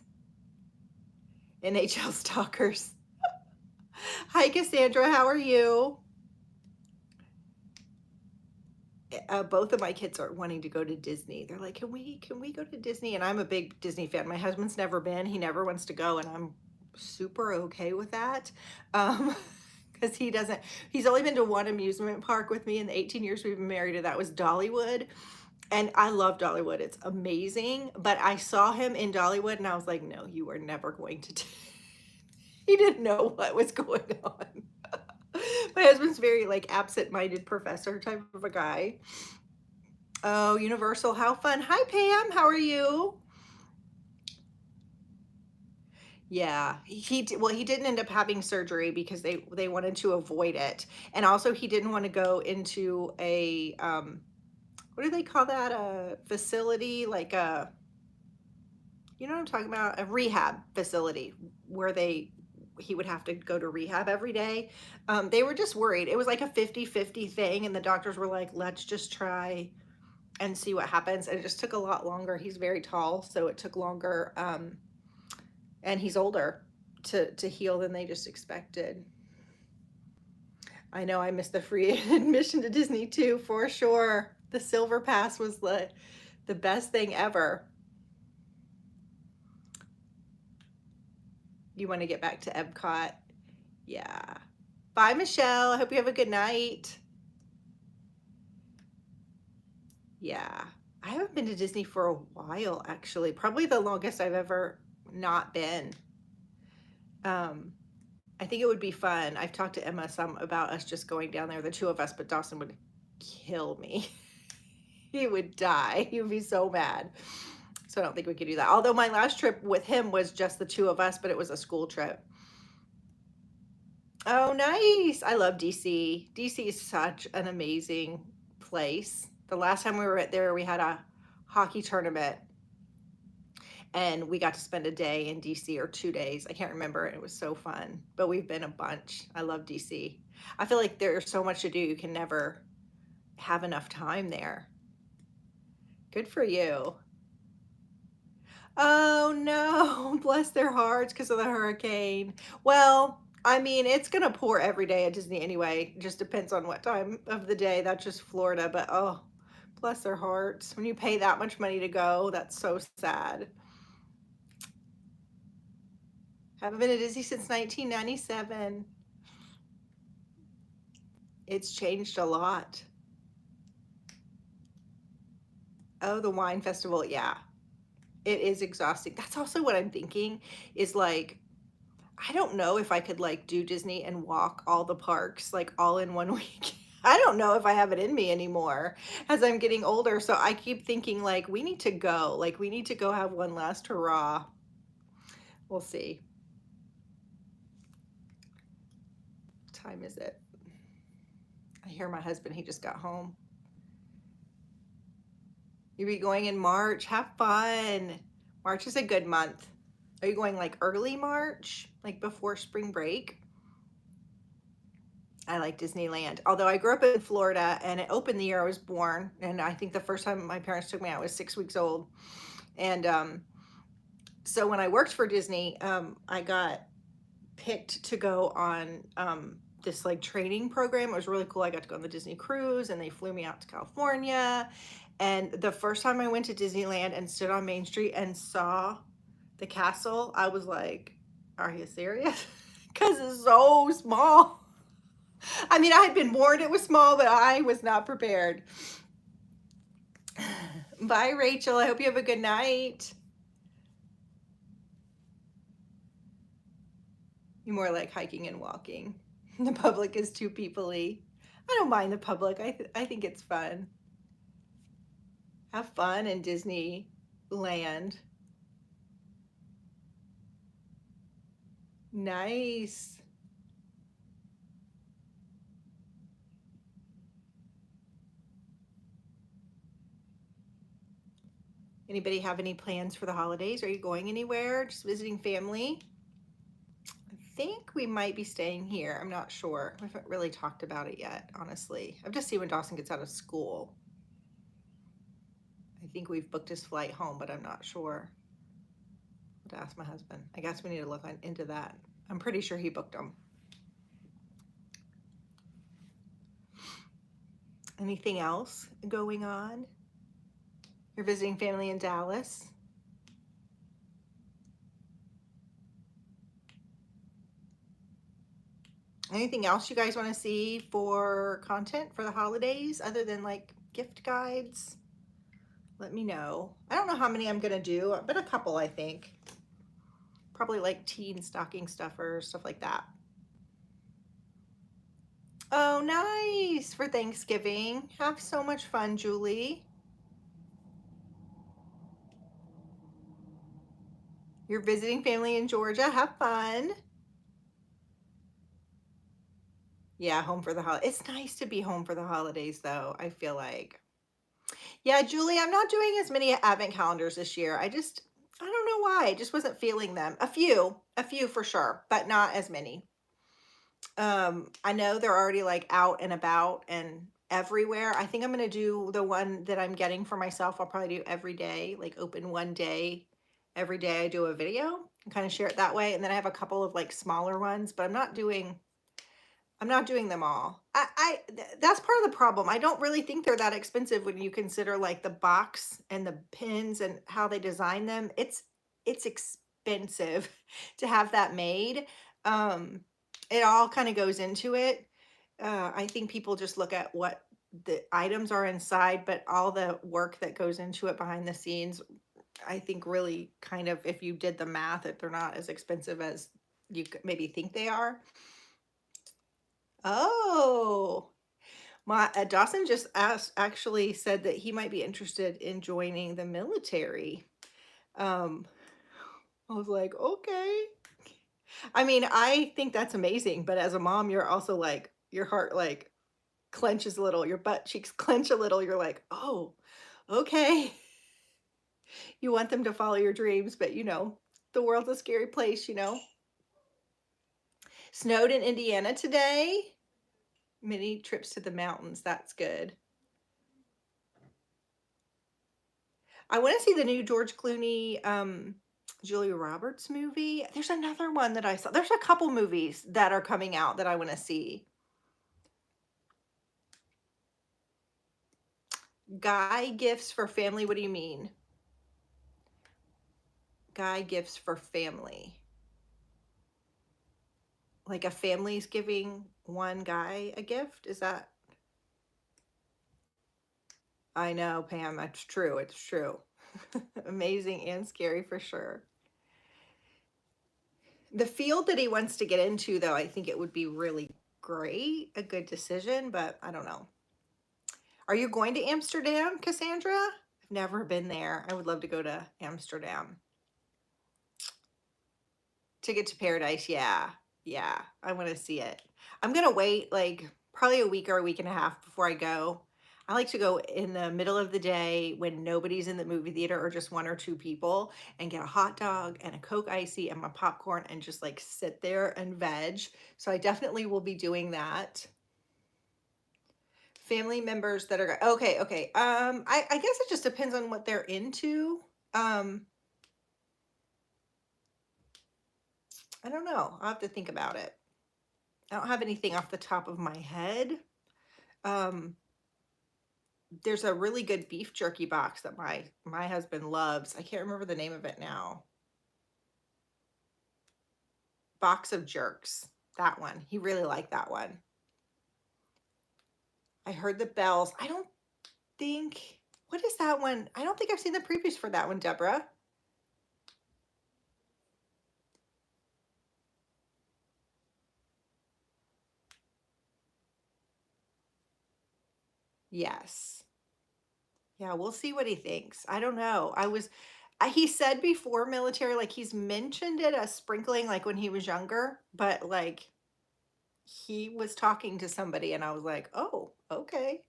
NHL stalkers. Hi, Cassandra. How are you? Both of my kids are wanting to go to Disney. They're like, can we go to Disney? And I'm a big Disney fan. My husband's never been. He never wants to go, and I'm super okay with that. Because he's only been to one amusement park with me in the 18 years we've been married, and that was Dollywood. And I love Dollywood. It's amazing. But I saw him in Dollywood and I was like, no, you are never going to. He didn't know what was going on. My husband's very like absent-minded professor type of a guy. Oh, Universal, how fun. Hi, Pam. How are you? Yeah, well, he didn't end up having surgery because they wanted to avoid it. And also he didn't want to go into a what do they call that? A facility, like you know what I'm talking about? A rehab facility where he would have to go to rehab every day. They were just worried. It was like a 50-50 thing, and the doctors were like, let's just try and see what happens. And it just took a lot longer. He's very tall, so it took longer, and he's older to heal than they just expected. I know I missed the free admission to Disney too, for sure. The Silver Pass was the best thing ever. You want to get back to Epcot? Yeah. Bye, Michelle. I hope you have a good night. Yeah. I haven't been to Disney for a while, actually. Probably the longest I've ever not been. I think it would be fun. I've talked to Emma some about us just going down there, the two of us, but Dawson would kill me. He would die. He would be so mad. So I don't think we could do that. Although my last trip with him was just the two of us, but it was a school trip. Oh, nice. I love DC. DC is such an amazing place. The last time we were there, we had a hockey tournament and we got to spend a day in DC, or 2 days. I can't remember. It was so fun, but we've been a bunch. I love DC. I feel like there's so much to do. You can never have enough time there. Good for you. Oh no, bless their hearts because of the hurricane. Well, I mean, it's gonna pour every day at Disney anyway. Just depends on what time of the day. That's just Florida, but oh, bless their hearts. When you pay that much money to go, that's so sad. Haven't been to Disney since 1997. It's changed a lot. Oh, the wine festival, yeah. It is exhausting. That's also what I'm thinking is like, I don't know if I could like do Disney and walk all the parks like all in one week. I don't know if I have it in me anymore as I'm getting older. So I keep thinking like we need to go. Like we need to go have one last hurrah. We'll see. What time is it? I hear my husband, he just got home. You'll be going in March. Have fun. March is a good month. Are you going like early March, like before spring break? I like Disneyland. Although I grew up in Florida and it opened the year I was born. And I think the first time my parents took me out, I was 6 weeks old. And so when I worked for Disney, I got picked to go on this like training program. It was really cool. I got to go on the Disney cruise and they flew me out to California. And the first time I went to Disneyland and stood on Main Street and saw the castle, I was like, are you serious? Because it's so small. I mean, I had been warned it was small, but I was not prepared. Bye, Rachel. I hope you have a good night. You more like hiking and walking. The public is too people-y. I don't mind the public. I think it's fun. Have fun in Disneyland. Nice. Anybody have any plans for the holidays? Are you going anywhere? Just visiting family? I think we might be staying here. I'm not sure. We haven't really talked about it yet, honestly. I've just seen when Dawson gets out of school. I think we've booked his flight home, but I'm not sure. To ask my husband. I guess we need to look into that. I'm pretty sure he booked them. Anything else going on? You're visiting family in Dallas? Anything else you guys want to see for content for the holidays other than like gift guides? Let me know. I don't know how many I'm going to do, but a couple, I think. Probably like teen stocking stuffers, stuff like that. Oh, nice for Thanksgiving. Have so much fun, Julie. You're visiting family in Georgia. Have fun. Yeah, home for the holidays. It's nice to be home for the holidays, though, I feel like. Yeah, Julie, I'm not doing as many advent calendars this year. I don't know why. I just wasn't feeling them. A few for sure, but not as many. I know they're already like out and about and everywhere. I think I'm going to do the one that I'm getting for myself. I'll probably do every day, like open one day. Every day I do a video and kind of share it that way. And then I have a couple of like smaller ones, but I'm not doing them all. That's part of the problem. I don't really think they're that expensive when you consider like the box and the pins and how they design them. It's expensive to have that made. It all kind of goes into it. I think people just look at what the items are inside, but all the work that goes into it behind the scenes, I think really kind of, if you did the math, that they're not as expensive as you maybe think they are. Oh, my Dawson just actually said that he might be interested in joining the military. Um, I was like, okay. I mean, I think that's amazing, but as a mom, you're also like, your heart like clenches a little, your butt cheeks clench a little. You're like, oh, okay. You want them to follow your dreams, but the world's a scary place, Snowed in Indiana today. Many trips to the mountains. That's good. I want to see the new George Clooney, Julia Roberts movie. There's another one that I saw. There's a couple movies that are coming out that I want to see. Guy gifts for family. What do you mean? Guy gifts for family. Like a family's giving one guy a gift? Is that? I know, Pam. That's true. It's true. Amazing and scary for sure. The field that he wants to get into, though, I think it would be really great, a good decision, but I don't know. Are you going to Amsterdam, Cassandra? I've never been there. I would love to go to Amsterdam. Ticket to Paradise, yeah. Yeah, I want to see it. I'm going to wait like probably a week or a week and a half before I go. I like to go in the middle of the day when nobody's in the movie theater or just one or two people and get a hot dog and a Coke Icy and my popcorn and just like sit there and veg. So I definitely will be doing that. Family members that are okay, okay. I guess it just depends on what they're into. Um, I don't know. I'll have to think about it. I don't have anything off the top of my head. Um, there's a really good beef jerky box that my husband loves. I can't remember the name of it now. Box of Jerks. That one. He really liked that one. I heard the bells. I don't think what is that one? I don't think I've seen the previews for that one, Deborah. Yes. Yeah, we'll see what he thinks. I don't know. He said before military, like he's mentioned it as sprinkling like when he was younger, but like he was talking to somebody and I was like, "Oh, okay."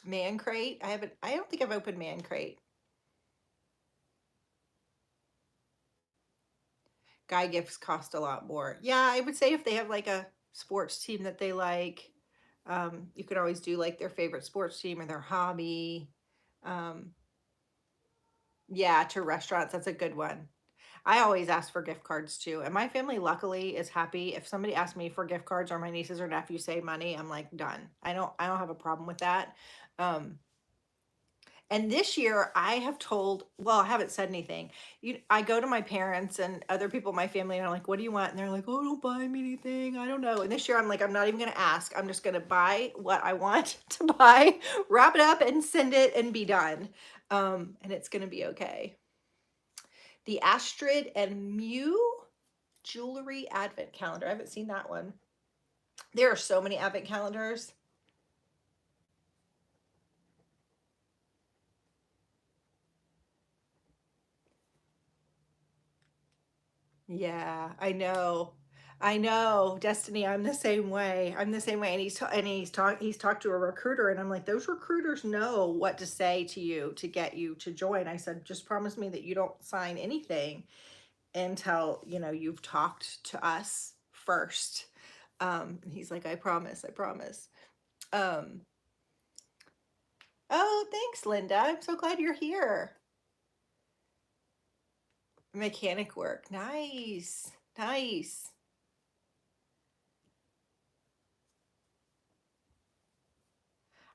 Man Crate. I don't think I've opened Man Crate. Guy gifts cost a lot more. Yeah, I would say if they have like a sports team that they like, you could always do like their favorite sports team or their hobby. Um, yeah, to restaurants, that's a good one. I always ask for gift cards too. And my family luckily is happy. If somebody asks me for gift cards or my nieces or nephews say money, I'm like done. I don't have a problem with that. Um, and this year I have told, well, I haven't said anything. I go to my parents and other people in my family and I'm like, what do you want? And they're like, oh, don't buy me anything. I don't know. And this year I'm like, I'm not even going to ask. I'm just going to buy what I want to buy, wrap it up and send it and be done. And it's going to be okay. The Astrid and Mew Jewelry Advent Calendar. I haven't seen that one. There are so many Advent calendars. Yeah, I know. I know, Destiny. I'm the same way. I'm the same way. And he's talked to a recruiter, and I'm like, those recruiters know what to say to you to get you to join. I said, just promise me that you don't sign anything until you've talked to us first. And he's like, I promise, I promise. Um, oh, thanks, Linda. I'm so glad you're here. Mechanic work. Nice, nice.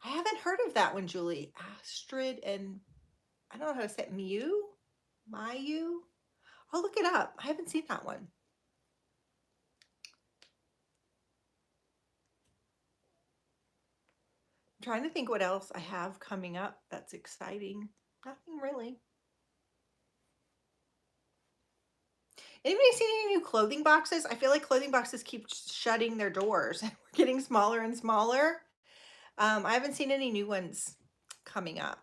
I haven't heard of that one, Julie. Astrid and I don't know how to say it. Mayu. I'll look it up. I haven't seen that one. I'm trying to think what else I have coming up that's exciting. Nothing really. Anybody seen any new clothing boxes? I feel like clothing boxes keep shutting their doors. We're getting smaller and smaller. I haven't seen any new ones coming up.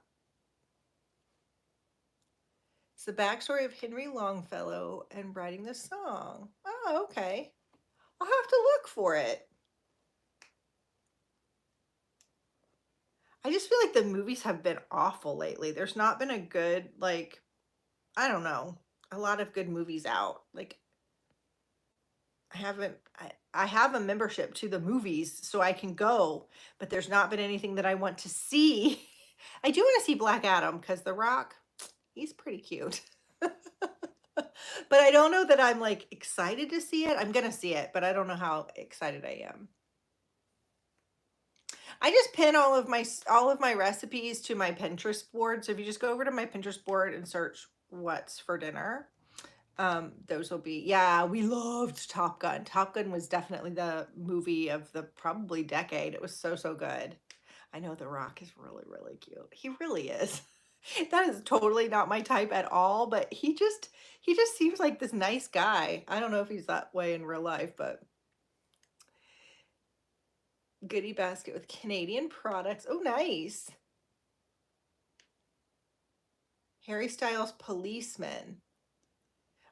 It's the backstory of Henry Longfellow and writing the song. Oh, okay. I'll have to look for it. I just feel like the movies have been awful lately. There's not been a good, like, I don't know, a lot of good movies out. Like, I have a membership to the movies so I can go, but there's not been anything that I want to see. I do want to see Black Adam because The Rock, he's pretty cute. But I don't know that I'm like excited to see it. I'm gonna see it, but I don't know how excited I am. I just pin all of my recipes to my Pinterest board. So if you just go over to my Pinterest board and search what's for dinner, those will be, yeah, we loved Top Gun. Top Gun was definitely the movie of the probably decade. It was so, so good. I know The Rock is really, really cute. He really is. That is totally not my type at all, but he just seems like this nice guy. I don't know if he's that way in real life, but goodie basket with Canadian products. Oh, nice. Harry Styles policeman.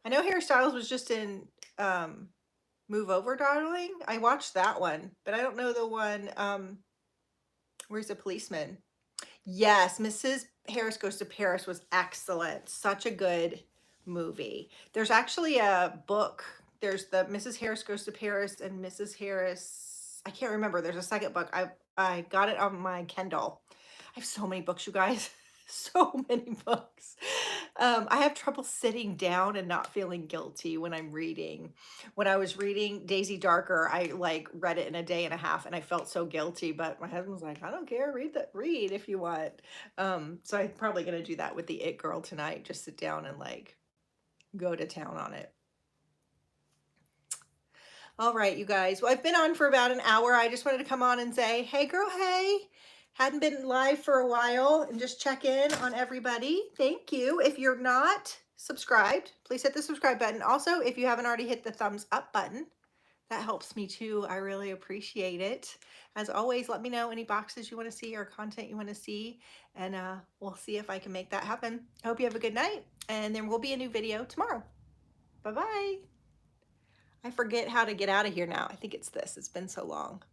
I know Harry Styles was just in um Move Over, Darling? I watched that one, but I don't know the one, Where's the Policeman? Yes, Mrs. Harris Goes to Paris was excellent. Such a good movie. There's actually a book. There's the Mrs. Harris Goes to Paris and Mrs. Harris. I can't remember. There's a second book. I got it on my Kindle. I have so many books, you guys. So many books. I have trouble sitting down and not feeling guilty when I'm reading. When I was reading Daisy Darker, I like read it in a day and a half and I felt so guilty, but my husband was like, I don't care, read if you want. So I'm probably gonna do that with the It Girl tonight, just sit down and like go to town on it. All right, you guys. Well, I've been on for about an hour. I just wanted to come on and say, hey girl, hey. Hadn't been live for a while and just check in on everybody. Thank you. If you're not subscribed, please hit the subscribe button. Also, if you haven't already hit the thumbs up button, that helps me too. I really appreciate it. As always, let me know any boxes you want to see or content you want to see, and we'll see if I can make that happen. I hope you have a good night, and there will be a new video tomorrow. Bye-bye. I forget how to get out of here now. I think it's this. It's been so long.